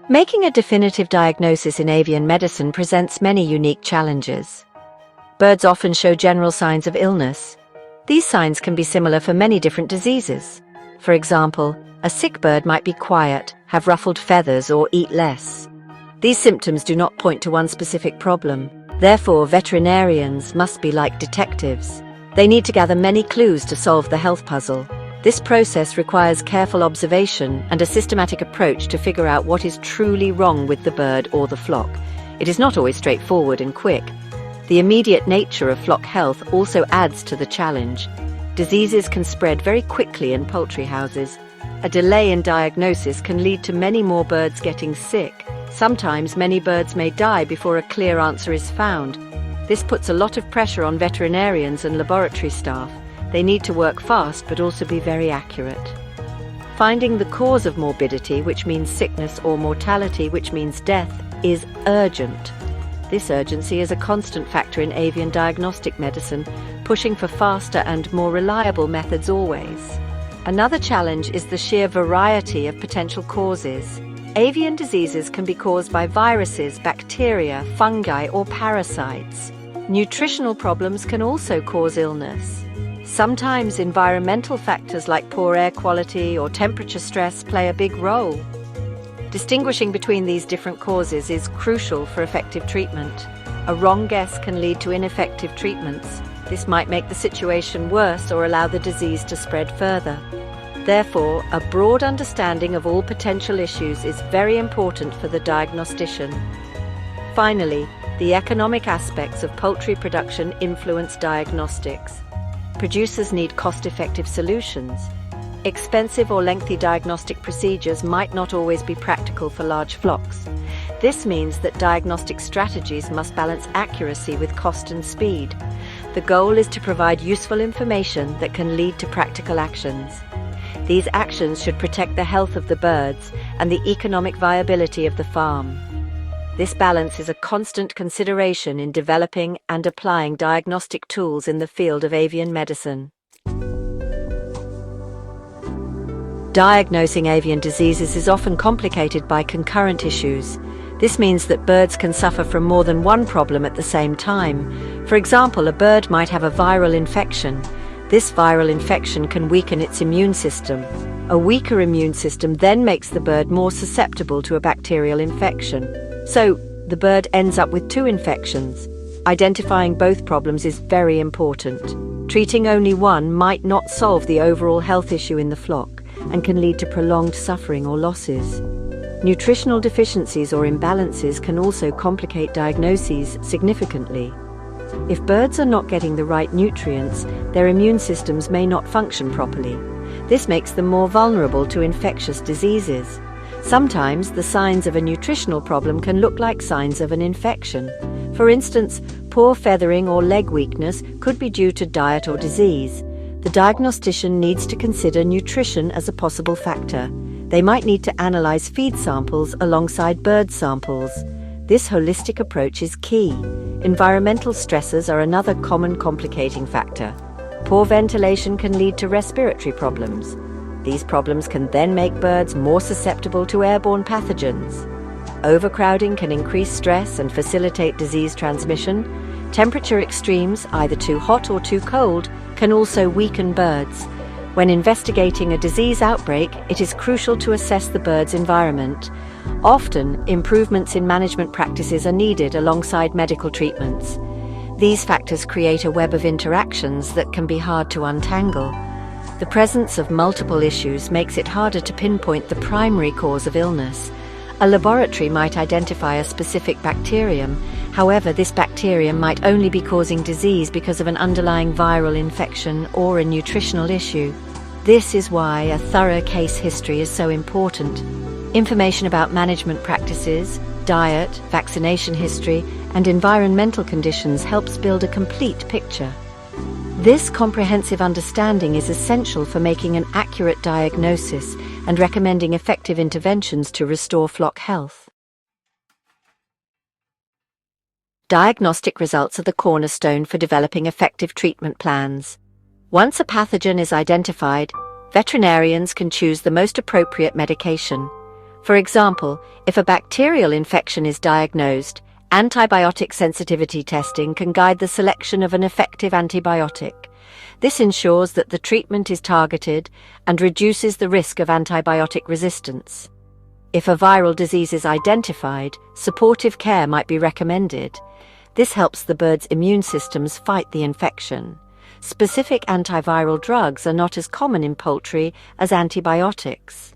Making a definitive diagnosis in avian medicine presents many unique challenges. Birds often show general signs of illness. These signs can be similar for many different diseases. For example, a sick bird might be quiet, have ruffled feathers, or eat less. These symptoms do not point to one specific problem. Therefore, veterinarians must be like detectives. They need to gather many clues to solve the health puzzle. This process requires careful observation and a systematic approach to figure out what is truly wrong with the bird or the flock. It is not always straightforward and quick. The immediate nature of flock health also adds to the challenge. Diseases can spread very quickly in poultry houses. A delay in diagnosis can lead to many more birds getting sick. Sometimes many birds may die before a clear answer is found. This puts a lot of pressure on veterinarians and laboratory staff. They need to work fast but also be very accurate. Finding the cause of morbidity, which means sickness, or mortality, which means death, is urgent. This urgency is a constant factor in avian diagnostic medicine, pushing for faster and more reliable methods always. Another challenge is the sheer variety of potential causes. Avian diseases can be caused by viruses, bacteria, fungi, or parasites. Nutritional problems can also cause illness. Sometimes environmental factors like poor air quality or temperature stress play a big role. Distinguishing between these different causes is crucial for effective treatment. A wrong guess can lead to ineffective treatments. This might make the situation worse or allow the disease to spread further. Therefore, a broad understanding of all potential issues is very important for the diagnostician. Finally, the economic aspects of poultry production influence diagnostics. Producers need cost-effective solutions. Expensive or lengthy diagnostic procedures might not always be practical for large flocks. This means that diagnostic strategies must balance accuracy with cost and speed. The goal is to provide useful information that can lead to practical actions. These actions should protect the health of the birds and the economic viability of the farm. This balance is a constant consideration in developing and applying diagnostic tools in the field of avian medicine. Diagnosing avian diseases is often complicated by concurrent issues. This means that birds can suffer from more than one problem at the same time. For example, a bird might have a viral infection. This viral infection can weaken its immune system. A weaker immune system then makes the bird more susceptible to a bacterial infection. So, the bird ends up with two infections. Identifying both problems is very important. Treating only one might not solve the overall health issue in the flock and can lead to prolonged suffering or losses. Nutritional deficiencies or imbalances can also complicate diagnoses significantly. If birds are not getting the right nutrients, their immune systems may not function properly. This makes them more vulnerable to infectious diseases. Sometimes the signs of a nutritional problem can look like signs of an infection. For instance, poor feathering or leg weakness could be due to diet or disease. The diagnostician needs to consider nutrition as a possible factor. They might need to analyze feed samples alongside bird samples. This holistic approach is key. Environmental stresses are another common complicating factor. Poor ventilation can lead to respiratory problems. These problems can then make birds more susceptible to airborne pathogens. Overcrowding can increase stress and facilitate disease transmission. Temperature extremes, either too hot or too cold, can also weaken birds. When investigating a disease outbreak, it is crucial to assess the bird's environment. Often, improvements in management practices are needed alongside medical treatments. These factors create a web of interactions that can be hard to untangle. The presence of multiple issues makes it harder to pinpoint the primary cause of illness. A laboratory might identify a specific bacterium. However, this bacterium might only be causing disease because of an underlying viral infection or a nutritional issue. This is why a thorough case history is so important. Information about management practices, diet, vaccination history, and environmental conditions helps build a complete picture. This comprehensive understanding is essential for making an accurate diagnosis and recommending effective interventions to restore flock health. Diagnostic results are the cornerstone for developing effective treatment plans. Once a pathogen is identified, veterinarians can choose the most appropriate medication. For example, if a bacterial infection is diagnosed, antibiotic sensitivity testing can guide the selection of an effective antibiotic. This ensures that the treatment is targeted and reduces the risk of antibiotic resistance. If a viral disease is identified, supportive care might be recommended. This helps the bird's immune systems fight the infection. Specific antiviral drugs are not as common in poultry as antibiotics.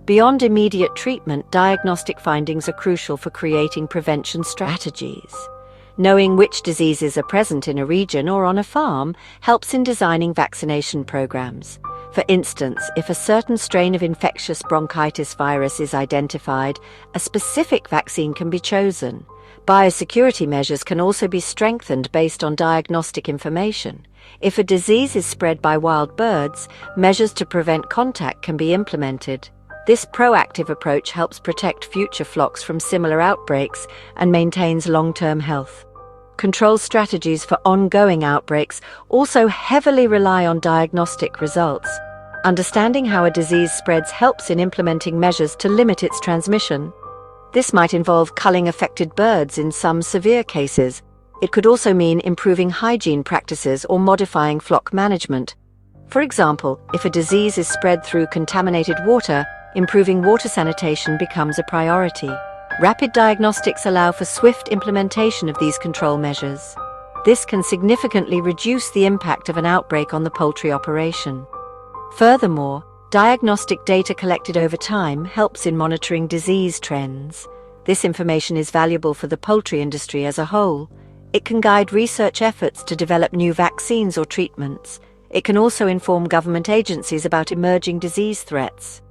Beyond immediate treatment, diagnostic findings are crucial for creating prevention strategies. Knowing which diseases are present in a region or on a farm helps in designing vaccination programs. For instance, if a certain strain of infectious bronchitis virus is identified, a specific vaccine can be chosen. Biosecurity measures can also be strengthened based on diagnostic information. If a disease is spread by wild birds, measures to prevent contact can be implemented. This proactive approach helps protect future flocks from similar outbreaks and maintains long-term health. Control strategies for ongoing outbreaks also heavily rely on diagnostic results. Understanding how a disease spreads helps in implementing measures to limit its transmission. This might involve culling affected birds in some severe cases. It could also mean improving hygiene practices or modifying flock management. For example, if a disease is spread through contaminated water, improving water sanitation becomes a priority. Rapid diagnostics allow for swift implementation of these control measures. This can significantly reduce the impact of an outbreak on the poultry operation. Furthermore, diagnostic data collected over time helps in monitoring disease trends. This information is valuable for the poultry industry as a whole. It can guide research efforts to develop new vaccines or treatments. It can also inform government agencies about emerging disease threats.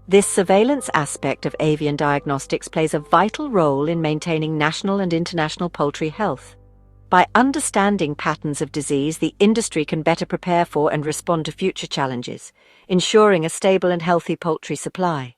This surveillance aspect of avian diagnostics plays a vital role in maintaining national and international poultry health. By understanding patterns of disease, the industry can better prepare for and respond to future challenges, ensuring a stable and healthy poultry supply.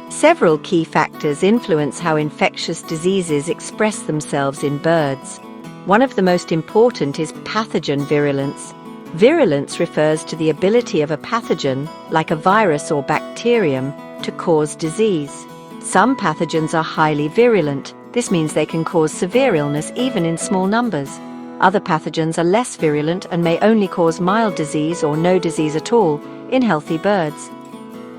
Several key factors influence how infectious diseases express themselves in birds. One of the most important is pathogen virulence. Virulence refers to the ability of a pathogen, like a virus or bacterium, to cause disease. Some pathogens are highly virulent. This means they can cause severe illness even in small numbers. Other pathogens are less virulent and may only cause mild disease or no disease at all in healthy birds.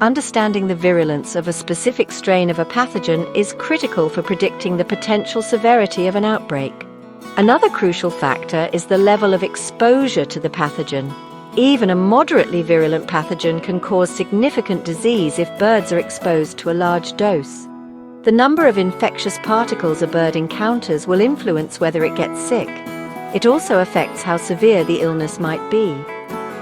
Understanding the virulence of a specific strain of a pathogen is critical for predicting the potential severity of an outbreak. Another crucial factor is the level of exposure to the pathogen. Even a moderately virulent pathogen can cause significant disease if birds are exposed to a large dose. The number of infectious particles a bird encounters will influence whether it gets sick. It also affects how severe the illness might be.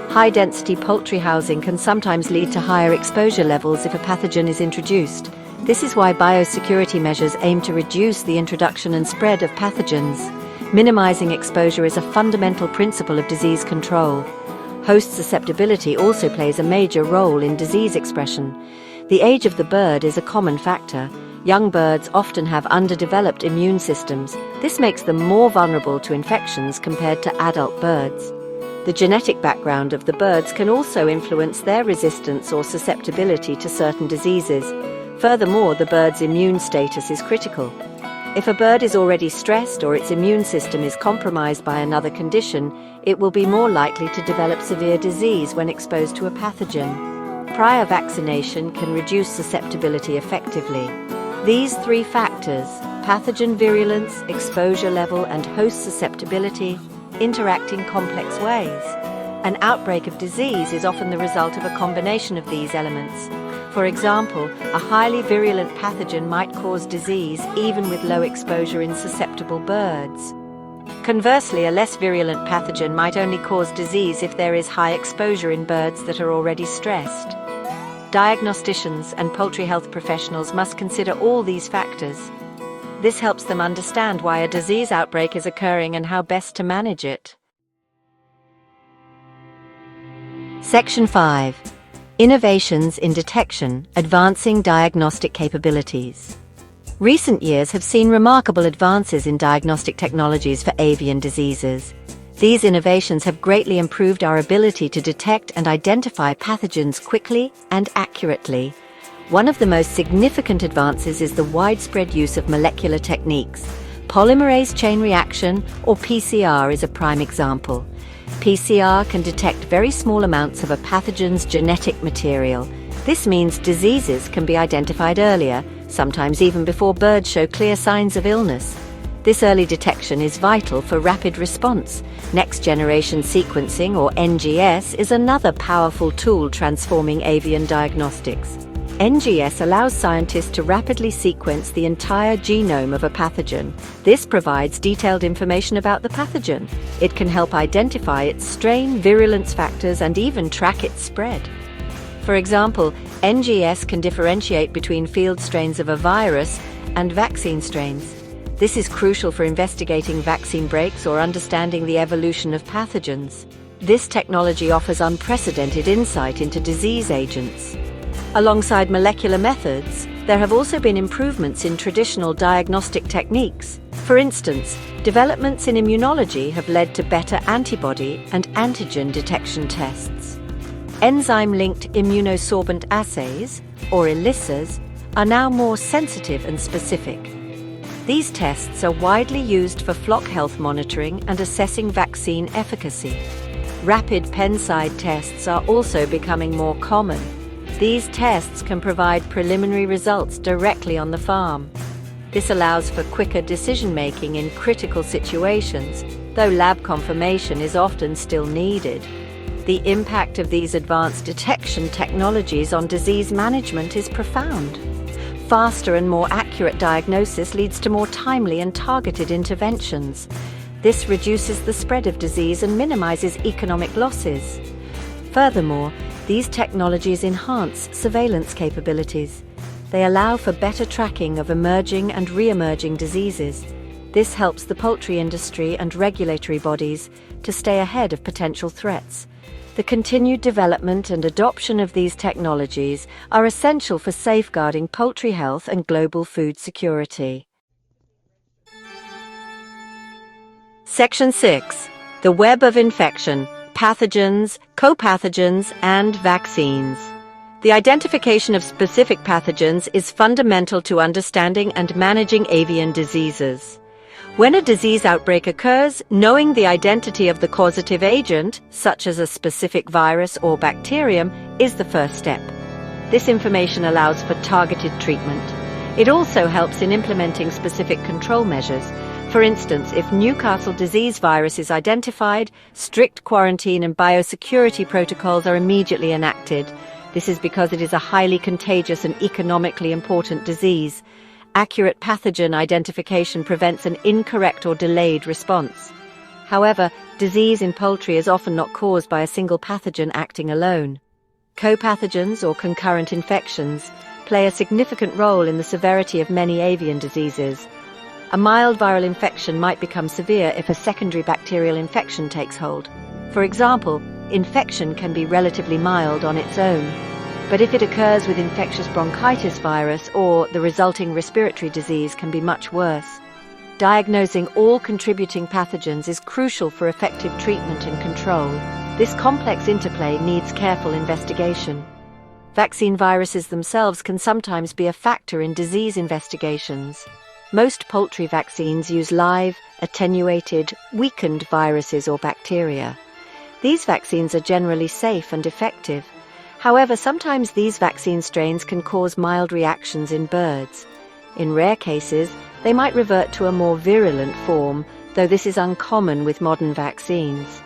High-density poultry housing can sometimes lead to higher exposure levels if a pathogen is introduced. This is why biosecurity measures aim to reduce the introduction and spread of pathogens. Minimizing exposure is a fundamental principle of disease control. Host susceptibility also plays a major role in disease expression. The age of the bird is a common factor. Young birds often have underdeveloped immune systems. This makes them more vulnerable to infections compared to adult birds. The genetic background of the birds can also influence their resistance or susceptibility to certain diseases. Furthermore, the bird's immune status is critical. If a bird is already stressed or its immune system is compromised by another condition, it will be more likely to develop severe disease when exposed to a pathogen. Prior vaccination can reduce susceptibility effectively. These three factors, pathogen virulence, exposure level, and host susceptibility, interact in complex ways. An outbreak of disease is often the result of a combination of these elements. For example, a highly virulent pathogen might cause disease even with low exposure in susceptible birds. Conversely, a less virulent pathogen might only cause disease if there is high exposure in birds that are already stressed. Diagnosticians and poultry health professionals must consider all these factors. This helps them understand why a disease outbreak is occurring and how best to manage it. Section 5. Innovations in detection, advancing diagnostic capabilities. Recent years have seen remarkable advances in diagnostic technologies for avian diseases. These innovations have greatly improved our ability to detect and identify pathogens quickly and accurately. One of the most significant advances is the widespread use of molecular techniques. Polymerase chain reaction, or PCR, is a prime example. PCR can detect very small amounts of a pathogen's genetic material. This means diseases can be identified earlier, sometimes even before birds show clear signs of illness. This early detection is vital for rapid response. Next-generation sequencing, or NGS, is another powerful tool transforming avian diagnostics. NGS allows scientists to rapidly sequence the entire genome of a pathogen. This provides detailed information about the pathogen. It can help identify its strain, virulence factors, and even track its spread. For example, NGS can differentiate between field strains of a virus and vaccine strains. This is crucial for investigating vaccine breaks or understanding the evolution of pathogens. This technology offers unprecedented insight into disease agents. Alongside molecular methods, there have also been improvements in traditional diagnostic techniques. For instance, developments in immunology have led to better antibody and antigen detection tests. Enzyme-linked immunosorbent assays, or ELISAs, are now more sensitive and specific. These tests are widely used for flock health monitoring and assessing vaccine efficacy. Rapid pen-side tests are also becoming more common. These tests can provide preliminary results directly on the farm. This allows for quicker decision-making in critical situations, though lab confirmation is often still needed. The impact of these advanced detection technologies on disease management is profound. Faster and more accurate diagnosis leads to more timely and targeted interventions. This reduces the spread of disease and minimizes economic losses. Furthermore, these technologies enhance surveillance capabilities. They allow for better tracking of emerging and re-emerging diseases. This helps the poultry industry and regulatory bodies to stay ahead of potential threats. The continued development and adoption of these technologies are essential for safeguarding poultry health and global food security. Section 6. The Web of Infection: Pathogens, Co-Pathogens, and Vaccines. The identification of specific pathogens is fundamental to understanding and managing avian diseases. When a disease outbreak occurs, knowing the identity of the causative agent, such as a specific virus or bacterium, is the first step. This information allows for targeted treatment. It also helps in implementing specific control measures. For instance, if Newcastle disease virus is identified, strict quarantine and biosecurity protocols are immediately enacted. This is because it is a highly contagious and economically important disease. Accurate pathogen identification prevents an incorrect or delayed response. However, disease in poultry is often not caused by a single pathogen acting alone. Co-pathogens, or concurrent infections, play a significant role in the severity of many avian diseases. A mild viral infection might become severe if a secondary bacterial infection takes hold. For example, infection can be relatively mild on its own, but if it occurs with infectious bronchitis virus or the resulting respiratory disease can be much worse. Diagnosing all contributing pathogens is crucial for effective treatment and control. This complex interplay needs careful investigation. Vaccine viruses themselves can sometimes be a factor in disease investigations. Most poultry vaccines use live, attenuated, weakened viruses or bacteria. These vaccines are generally safe and effective. However, sometimes these vaccine strains can cause mild reactions in birds. In rare cases, they might revert to a more virulent form, though this is uncommon with modern vaccines.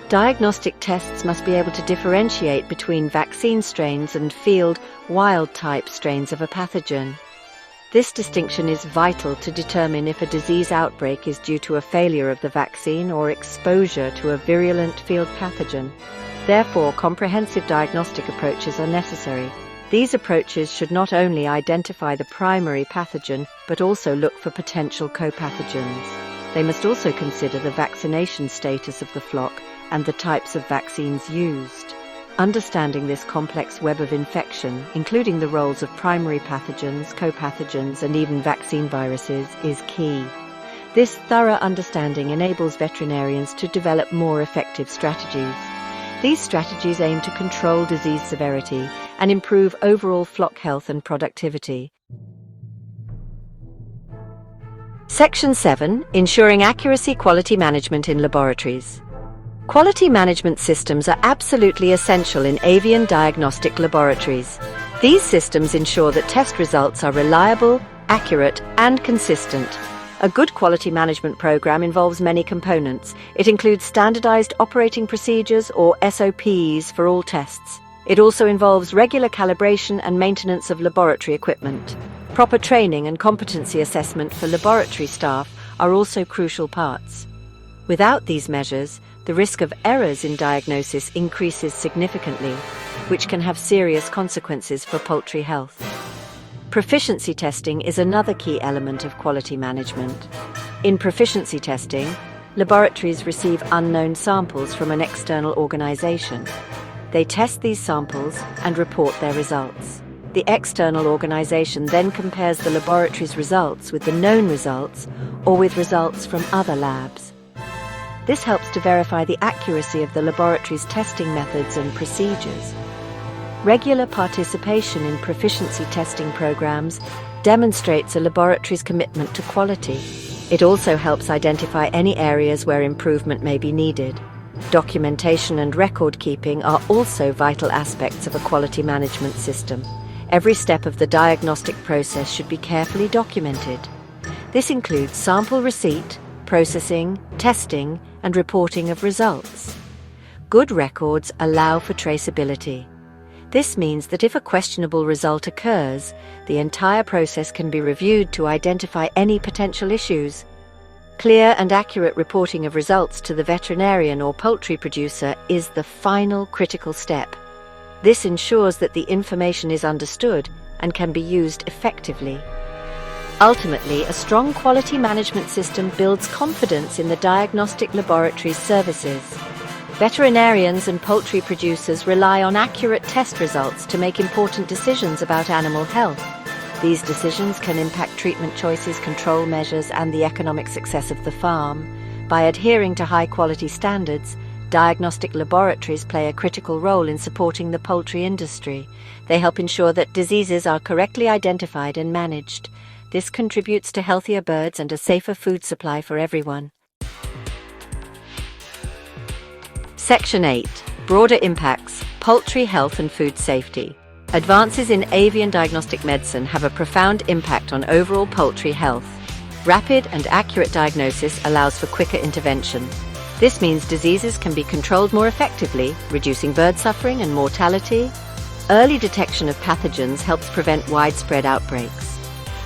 Diagnostic tests must be able to differentiate between vaccine strains and field, wild-type strains of a pathogen. This distinction is vital to determine if a disease outbreak is due to a failure of the vaccine or exposure to a virulent field pathogen. Therefore, comprehensive diagnostic approaches are necessary. These approaches should not only identify the primary pathogen, but also look for potential co-pathogens. They must also consider the vaccination status of the flock and the types of vaccines used. Understanding this complex web of infection, including the roles of primary pathogens, co-pathogens, and even vaccine viruses, is key. This thorough understanding enables veterinarians to develop more effective strategies. These strategies aim to control disease severity and improve overall flock health and productivity. Section 7. Ensuring accuracy quality management in laboratories. Quality management systems are absolutely essential in avian diagnostic laboratories. These systems ensure that test results are reliable, accurate, and consistent. A good quality management program involves many components. It includes standardized operating procedures or SOPs for all tests. It also involves regular calibration and maintenance of laboratory equipment. Proper training and competency assessment for laboratory staff are also crucial parts. Without these measures, the risk of errors in diagnosis increases significantly, which can have serious consequences for poultry health. Proficiency testing is another key element of quality management. In proficiency testing, laboratories receive unknown samples from an external organization. They test these samples and report their results. The external organization then compares the laboratory's results with the known results or with results from other labs. This helps to verify the accuracy of the laboratory's testing methods and procedures. Regular participation in proficiency testing programs demonstrates a laboratory's commitment to quality. It also helps identify any areas where improvement may be needed. Documentation and record keeping are also vital aspects of a quality management system. Every step of the diagnostic process should be carefully documented. This includes sample receipt, processing, testing, and reporting of results. Good records allow for traceability. This means that if a questionable result occurs, the entire process can be reviewed to identify any potential issues. Clear and accurate reporting of results to the veterinarian or poultry producer is the final critical step. This ensures that the information is understood and can be used effectively. Ultimately, a strong quality management system builds confidence in the diagnostic laboratory's services. Veterinarians and poultry producers rely on accurate test results to make important decisions about animal health. These decisions can impact treatment choices, control measures, and the economic success of the farm. By adhering to high-quality standards, diagnostic laboratories play a critical role in supporting the poultry industry. They help ensure that diseases are correctly identified and managed. This contributes to healthier birds and a safer food supply for everyone. Section 8. Broader impacts, poultry health and food safety. Advances in avian diagnostic medicine have a profound impact on overall poultry health. Rapid and accurate diagnosis allows for quicker intervention. This means diseases can be controlled more effectively, reducing bird suffering and mortality. Early detection of pathogens helps prevent widespread outbreaks.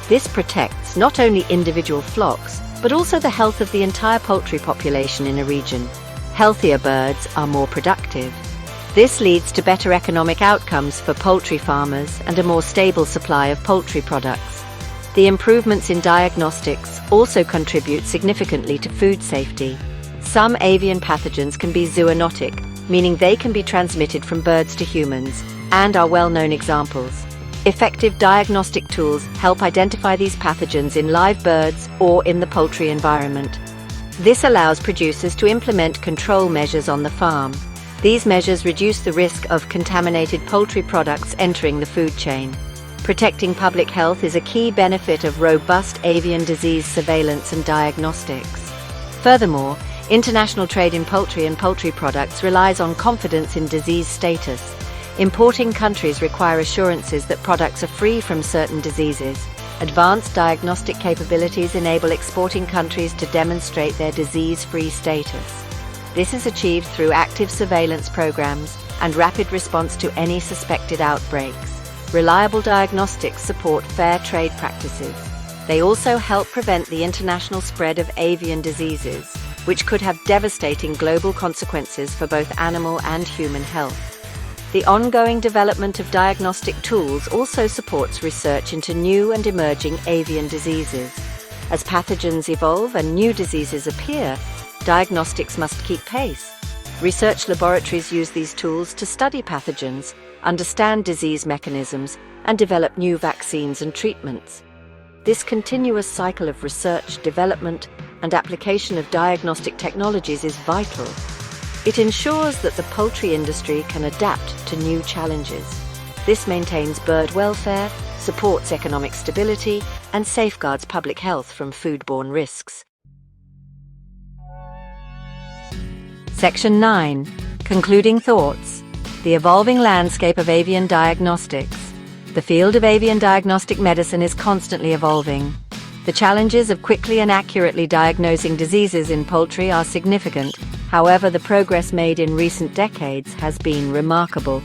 This protects not only individual flocks, but also the health of the entire poultry population in a region. Healthier birds are more productive. This leads to better economic outcomes for poultry farmers and a more stable supply of poultry products. The improvements in diagnostics also contribute significantly to food safety. Some avian pathogens can be zoonotic, meaning they can be transmitted from birds to humans, and are well-known examples. Effective diagnostic tools help identify these pathogens in live birds or in the poultry environment. This allows producers to implement control measures on the farm. These measures reduce the risk of contaminated poultry products entering the food chain. Protecting public health is a key benefit of robust avian disease surveillance and diagnostics. Furthermore, international trade in poultry and poultry products relies on confidence in disease status. Importing countries require assurances that products are free from certain diseases. Advanced diagnostic capabilities enable exporting countries to demonstrate their disease-free status. This is achieved through active surveillance programs and rapid response to any suspected outbreaks. Reliable diagnostics support fair trade practices. They also help prevent the international spread of avian diseases, which could have devastating global consequences for both animal and human health. The ongoing development of diagnostic tools also supports research into new and emerging avian diseases. As pathogens evolve and new diseases appear, diagnostics must keep pace. Research laboratories use these tools to study pathogens, understand disease mechanisms, and develop new vaccines and treatments. This continuous cycle of research, development, and application of diagnostic technologies is vital. It ensures that the poultry industry can adapt to new challenges. This maintains bird welfare, supports economic stability, and safeguards public health from foodborne risks. Section 9. Concluding Thoughts. The evolving landscape of avian diagnostics. The field of avian diagnostic medicine is constantly evolving. The challenges of quickly and accurately diagnosing diseases in poultry are significant. However, the progress made in recent decades has been remarkable.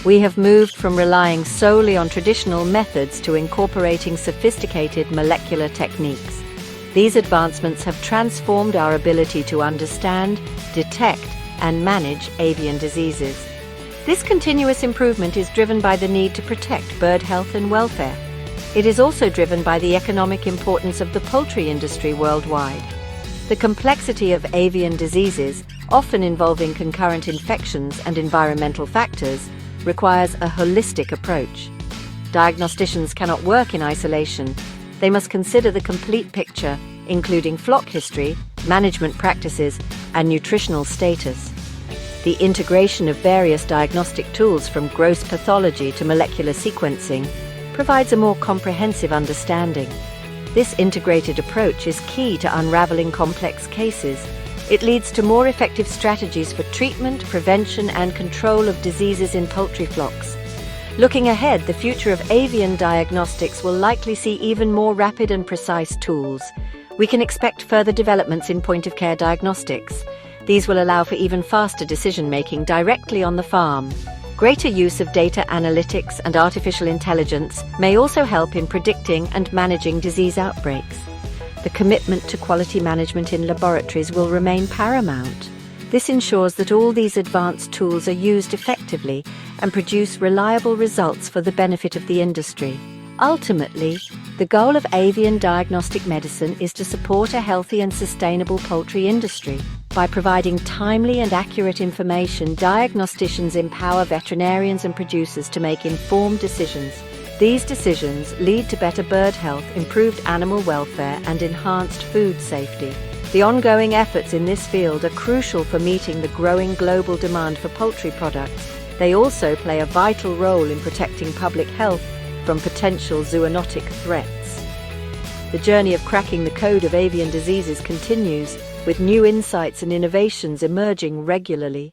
We have moved from relying solely on traditional methods to incorporating sophisticated molecular techniques. These advancements have transformed our ability to understand, detect, and manage avian diseases. This continuous improvement is driven by the need to protect bird health and welfare. It is also driven by the economic importance of the poultry industry worldwide. The complexity of avian diseases, often involving concurrent infections and environmental factors, requires a holistic approach. Diagnosticians cannot work in isolation. They must consider the complete picture, including flock history, management practices, and nutritional status. The integration of various diagnostic tools from gross pathology to molecular sequencing provides a more comprehensive understanding. This integrated approach is key to unraveling complex cases. It leads to more effective strategies for treatment, prevention, and control of diseases in poultry flocks. Looking ahead, the future of avian diagnostics will likely see even more rapid and precise tools. We can expect further developments in point-of-care diagnostics. These will allow for even faster decision-making directly on the farm. Greater use of data analytics and artificial intelligence may also help in predicting and managing disease outbreaks. The commitment to quality management in laboratories will remain paramount. This ensures that all these advanced tools are used effectively and produce reliable results for the benefit of the industry. Ultimately, the goal of avian diagnostic medicine is to support a healthy and sustainable poultry industry. By providing timely and accurate information, diagnosticians empower veterinarians and producers to make informed decisions. These decisions lead to better bird health, improved animal welfare, and enhanced food safety. The ongoing efforts in this field are crucial for meeting the growing global demand for poultry products. They also play a vital role in protecting public health from potential zoonotic threats. The journey of cracking the code of avian diseases continues, with new insights and innovations emerging regularly.